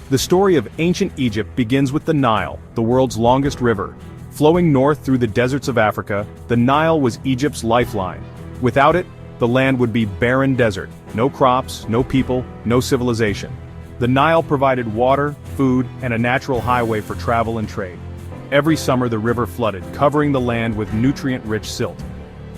The story of ancient Egypt begins with the Nile, the world's longest river. Flowing north through the deserts of Africa, the Nile was Egypt's lifeline. Without it, the land would be barren desert, no crops, no people, no civilization. The Nile provided water, food, and a natural highway for travel and trade. Every summer the river flooded, covering the land with nutrient-rich silt.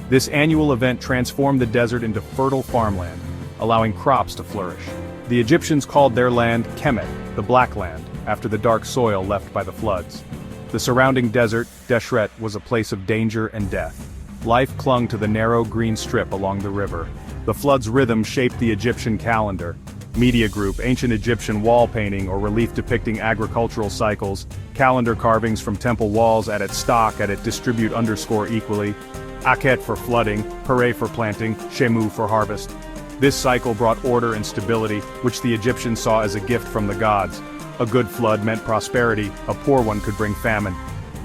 This annual event transformed the desert into fertile farmland, allowing crops to flourish. The Egyptians called their land Kemet, the Black Land, after the dark soil left by the floods. The surrounding desert, Deshret, was a place of danger and death. Life clung to the narrow green strip along the river. The flood's rhythm shaped the Egyptian calendar. Media Group, ancient Egyptian wall painting or relief depicting agricultural cycles, calendar carvings from temple walls at its stock at it distribute equally, Akhet for flooding, Pere for planting, Shemu for harvest. This cycle brought order and stability, which the Egyptians saw as a gift from the gods. A good flood meant prosperity, a poor one could bring famine.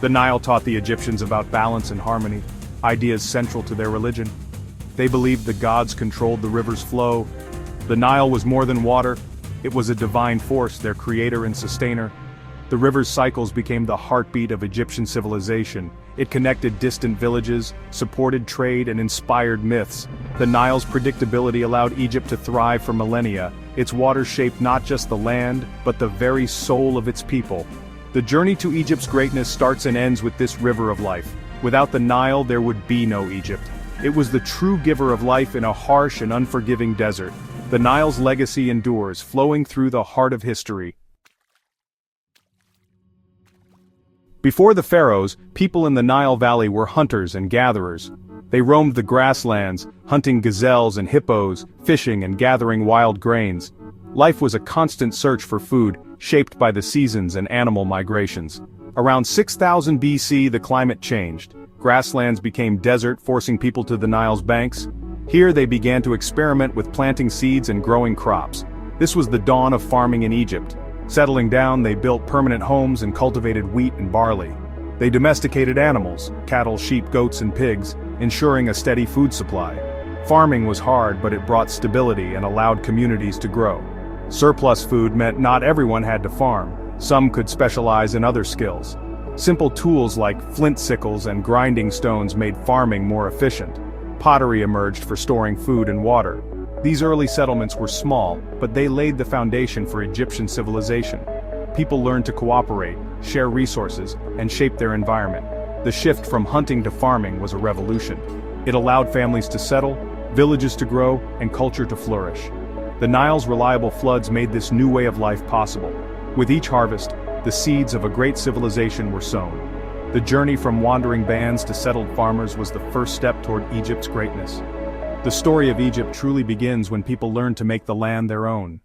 The Nile taught the Egyptians about balance and harmony, ideas central to their religion. They believed the gods controlled the river's flow. The Nile was more than water, it was a divine force, their creator and sustainer. The river's cycles became the heartbeat of Egyptian civilization. It connected distant villages, supported trade, and inspired myths. The Nile's predictability allowed Egypt to thrive for millennia. Its waters shaped not just the land, but the very soul of its people. The journey to Egypt's greatness starts and ends with this river of life. Without the Nile, there would be no Egypt. It was the true giver of life in a harsh and unforgiving desert. The Nile's legacy endures, flowing through the heart of history. Before the pharaohs, people in the Nile Valley were hunters and gatherers. They roamed the grasslands, hunting gazelles and hippos, fishing and gathering wild grains. Life was a constant search for food, shaped by the seasons and animal migrations. Around 6000 BC the climate changed. Grasslands became desert, forcing people to the Nile's banks. Here they began to experiment with planting seeds and growing crops. This was the dawn of farming in Egypt. Settling down, they built permanent homes and cultivated wheat and barley. They domesticated animals, cattle, sheep, goats, and pigs, ensuring a steady food supply. Farming was hard, but it brought stability and allowed communities to grow. Surplus food meant not everyone had to farm. Some could specialize in other skills. Simple tools like flint sickles and grinding stones made farming more efficient. Pottery emerged for storing food and water. These early settlements were small, but they laid the foundation for Egyptian civilization. People learned to cooperate, share resources, and shape their environment. The shift from hunting to farming was a revolution. It allowed families to settle, villages to grow, and culture to flourish. The Nile's reliable floods made this new way of life possible. With each harvest, the seeds of a great civilization were sown. The journey from wandering bands to settled farmers was the first step toward Egypt's greatness. The story of Egypt truly begins when people learn to make the land their own.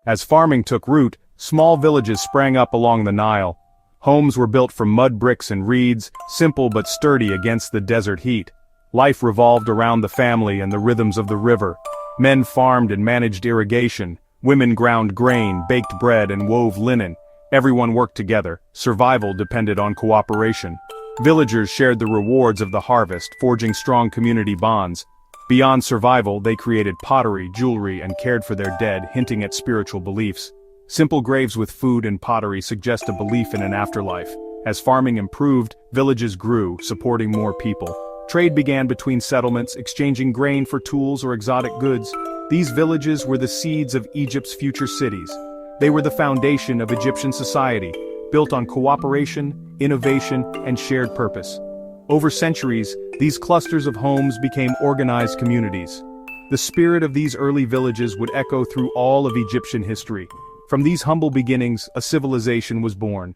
As farming took root, small villages sprang up along the Nile. Homes were built from mud bricks and reeds, simple but sturdy against the desert heat. Life revolved around the family and the rhythms of the river. Men farmed and managed irrigation. Women ground grain, baked bread, and wove linen. Everyone worked together. Survival depended on cooperation. Villagers shared the rewards of the harvest, forging strong community bonds. Beyond survival, they created pottery, jewelry, and cared for their dead, hinting at spiritual beliefs. Simple graves with food and pottery suggest a belief in an afterlife. As farming improved, villages grew, supporting more people. Trade began between settlements, exchanging grain for tools or exotic goods. These villages were the seeds of Egypt's future cities. They were the foundation of Egyptian society, built on cooperation, innovation, and shared purpose. Over centuries, these clusters of homes became organized communities. The spirit of these early villages would echo through all of Egyptian history. From these humble beginnings, a civilization was born.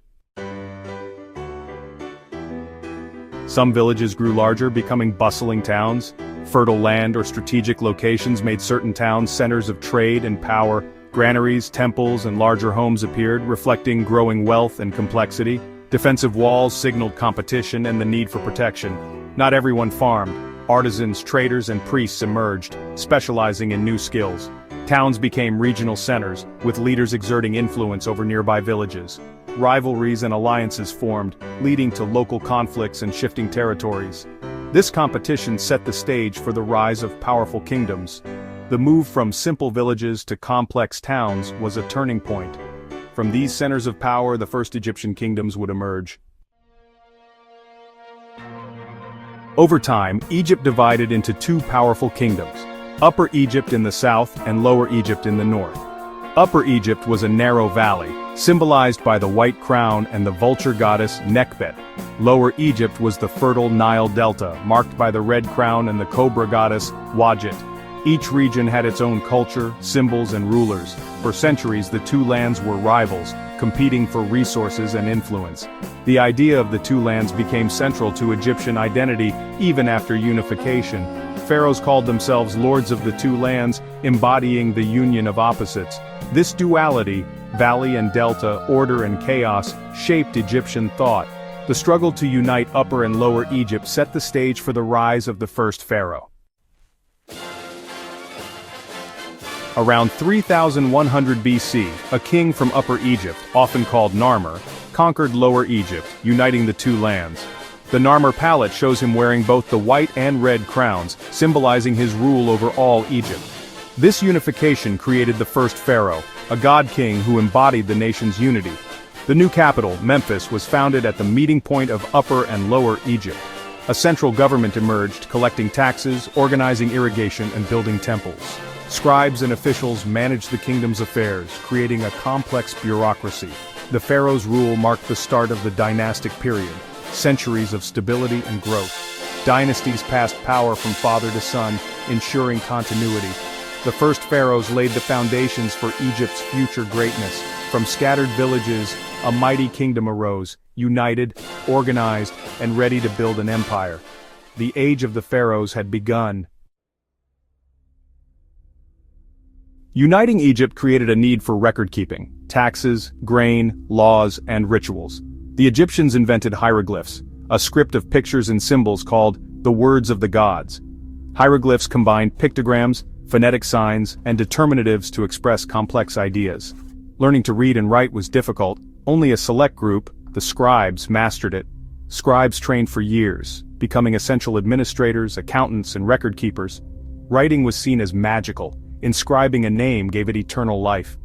Some villages grew larger, becoming bustling towns. Fertile land or strategic locations made certain towns centers of trade and power. Granaries, temples, and larger homes appeared, reflecting growing wealth and complexity. Defensive walls signaled competition and the need for protection. Not everyone farmed. Artisans, traders, and priests emerged, specializing in new skills. Towns became regional centers, with leaders exerting influence over nearby villages. Rivalries and alliances formed, leading to local conflicts and shifting territories. This competition set the stage for the rise of powerful kingdoms. The move from simple villages to complex towns was a turning point. From these centers of power, the first Egyptian kingdoms would emerge. Over time, Egypt divided into two powerful kingdoms: Upper Egypt in the south and Lower Egypt in the north. Upper Egypt was a narrow valley, symbolized by the white crown and the vulture goddess Nekhbet. Lower Egypt was the fertile Nile Delta, marked by the red crown and the cobra goddess Wadjet. Each region had its own culture, symbols and rulers. For centuries the two lands were rivals, competing for resources and influence. The idea of the two lands became central to Egyptian identity even after unification. Pharaohs called themselves lords of the two lands, embodying the union of opposites. This duality, valley and delta, order and chaos, shaped Egyptian thought. The struggle to unite Upper and Lower Egypt set the stage for the rise of the first pharaoh. Around 3100 BC, a king from Upper Egypt, often called Narmer, conquered Lower Egypt, uniting the two lands. The Narmer palette shows him wearing both the white and red crowns, symbolizing his rule over all Egypt. This unification created the first pharaoh, a god-king who embodied the nation's unity. The new capital, Memphis, was founded at the meeting point of Upper and Lower Egypt. A central government emerged, collecting taxes, organizing irrigation, and building temples. Scribes and officials managed the kingdom's affairs, creating a complex bureaucracy. The pharaoh's rule marked the start of the dynastic period, centuries of stability and growth. Dynasties passed power from father to son, ensuring continuity. The first pharaohs laid the foundations for Egypt's future greatness. From scattered villages, a mighty kingdom arose, united, organized, and ready to build an empire. The age of the pharaohs had begun. Uniting Egypt created a need for record-keeping: taxes, grain, laws, and rituals. The Egyptians invented hieroglyphs, a script of pictures and symbols called the words of the gods. Hieroglyphs combined pictograms, phonetic signs, and determinatives to express complex ideas. Learning to read and write was difficult. Only a select group, the scribes, mastered it. Scribes trained for years, becoming essential administrators, accountants, and record-keepers. Writing was seen as magical. Inscribing a name gave it eternal life.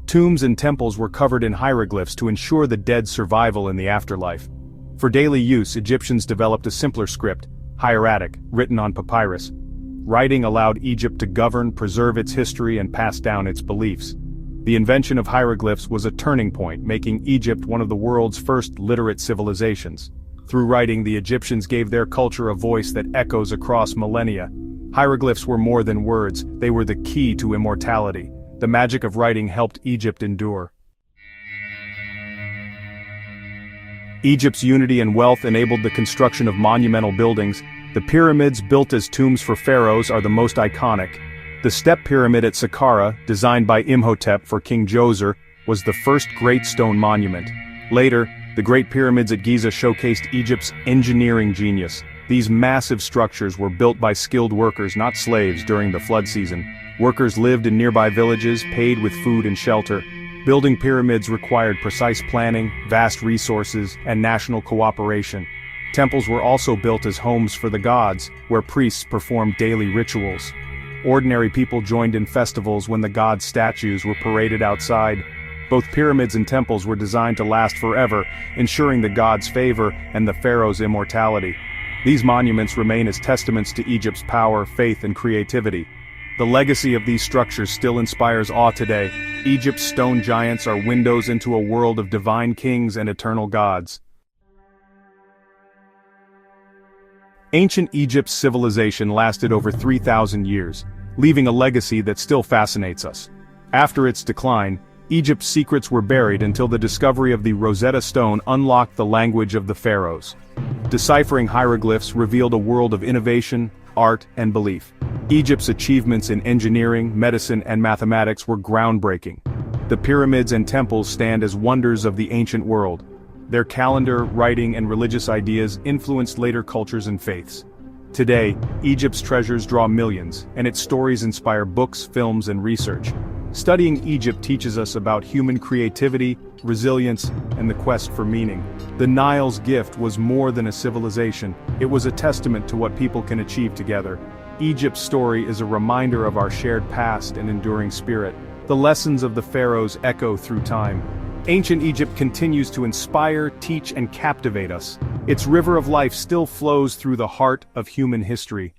Tombs and temples were covered in hieroglyphs to ensure the dead's survival in the afterlife. For daily use, Egyptians developed a simpler script, hieratic, written on papyrus. Writing allowed Egypt to govern, preserve its history, and pass down its beliefs. The invention of hieroglyphs was a turning point, making Egypt one of the world's first literate civilizations. Through writing, the Egyptians gave their culture a voice that echoes across millennia. Hieroglyphs were more than words, they were the key to immortality. The magic of writing helped Egypt endure. Egypt's unity and wealth enabled the construction of monumental buildings. The pyramids built as tombs for pharaohs are the most iconic. The Step Pyramid at Saqqara, designed by Imhotep for King Djoser, was the first great stone monument. Later, the Great Pyramids at Giza showcased Egypt's engineering genius. These massive structures were built by skilled workers, not slaves, during the flood season. Workers lived in nearby villages, paid with food and shelter. Building pyramids required precise planning, vast resources, and national cooperation. Temples were also built as homes for the gods, where priests performed daily rituals. Ordinary people joined in festivals when the gods' statues were paraded outside. Both pyramids and temples were designed to last forever, ensuring the gods' favor and the pharaoh's immortality. These monuments remain as testaments to Egypt's power, faith, and creativity. The legacy of these structures still inspires awe today. Egypt's stone giants are windows into a world of divine kings and eternal gods. Ancient Egypt's civilization lasted over 3,000 years, leaving a legacy that still fascinates us. After its decline, Egypt's secrets were buried until the discovery of the Rosetta Stone unlocked the language of the pharaohs. Deciphering hieroglyphs revealed a world of innovation, art, and belief. Egypt's achievements in engineering, medicine, and mathematics were groundbreaking. The pyramids and temples stand as wonders of the ancient world. Their calendar, writing, and religious ideas influenced later cultures and faiths. Today, Egypt's treasures draw millions, and its stories inspire books, films, and research. Studying Egypt teaches us about human creativity, resilience, and the quest for meaning. The Nile's gift was more than a civilization, it was a testament to what people can achieve together. Egypt's story is a reminder of our shared past and enduring spirit. The lessons of the pharaohs echo through time. Ancient Egypt continues to inspire, teach, and captivate us. Its river of life still flows through the heart of human history,